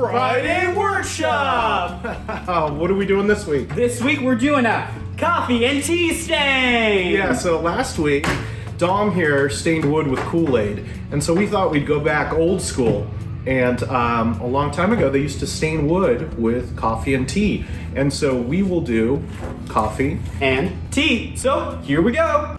Friday workshop! What are we doing this week? This week we're doing a coffee and tea stain! Yeah, so last week, Dom here stained wood with Kool-Aid. And so we thought we'd go back old school. And a long time ago, they used to stain wood with coffee and tea. And so we will do coffee and tea. So here we go!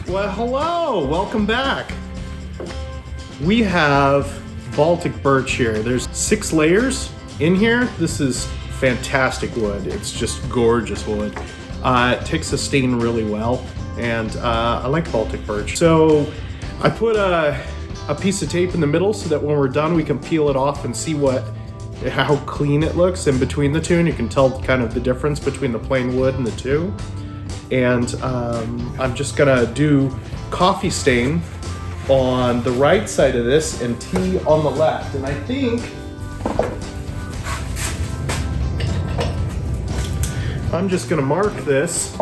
Well, hello, welcome back. We have Baltic birch here. There's 6 layers in here. This is fantastic wood. It's just gorgeous wood. It takes the stain really well, and I like Baltic birch. So I put a piece of tape in the middle so that when we're done, we can peel it off and see how clean it looks in between the two, and you can tell kind of the difference between the plain wood and the two. And I'm just gonna do coffee stain on the right side of this and tea on the left. And I think I'm just gonna mark this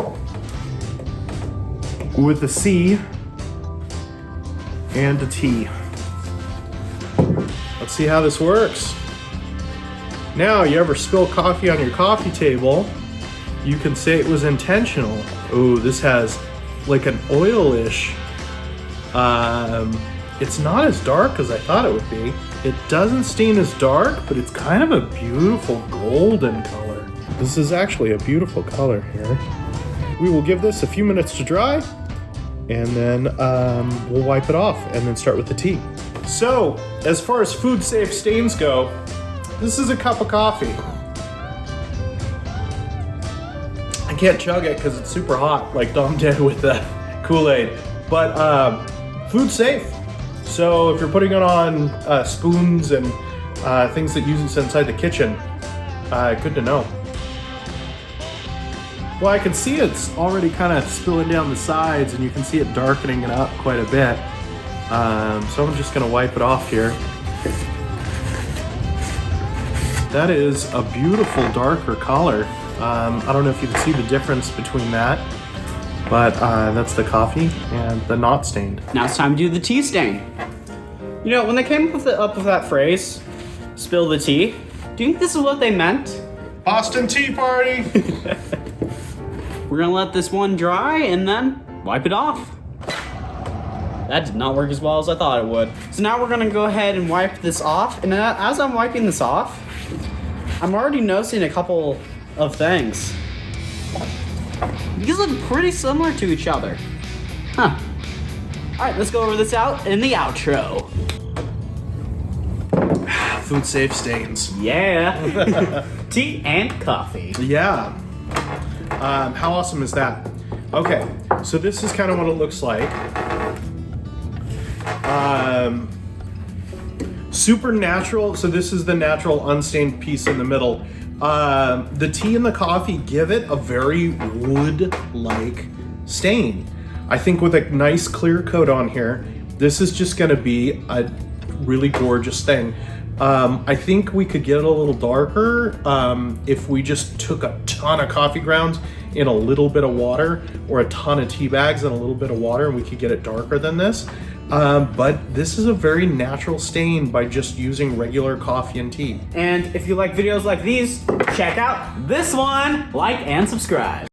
with a C and a T. Let's see how this works. Now, you ever spill coffee on your coffee table, you can say it was intentional. Oh, this has like an oilish, it's not as dark as I thought it would be. It doesn't stain as dark, but it's kind of a beautiful golden color. This is actually a beautiful color here. We will give this a few minutes to dry, and then we'll wipe it off and then start with the tea. So, as far as food safe stains go, this is a cup of coffee. I can't chug it because it's super hot, like Dom did with the Kool-Aid. But food safe. So if you're putting it on spoons and things that use it inside the kitchen, good to know. Well, I can see it's already kind of spilling down the sides, and you can see it darkening it up quite a bit. So I'm just gonna wipe it off here. That is a beautiful darker color. I don't know if you can see the difference between that, but that's the coffee and the not stained. Now it's time to do the tea stain. You know, when they came up with that phrase, spill the tea, do you think this is what they meant? Boston Tea Party! We're gonna let this one dry and then wipe it off. That did not work as well as I thought it would. So now we're gonna go ahead and wipe this off, and as I'm wiping this off, I'm already noticing a couple of things. These look pretty similar to each other. Huh. Alright, let's go over this out in the outro. Food safe stains. Yeah. Tea and coffee. Yeah. How awesome is that? Okay, so this is kind of what it looks like. Super natural. So this is the natural unstained piece in the middle. The tea and the coffee give it a very wood-like stain. I think with a nice clear coat on here, this is just gonna be a really gorgeous thing. I think we could get it a little darker if we just took a ton of coffee grounds in a little bit of water, or a ton of tea bags in a little bit of water, and we could get it darker than this. But this is a very natural stain by just using regular coffee and tea. And if you like videos like these, check out this one, like and subscribe.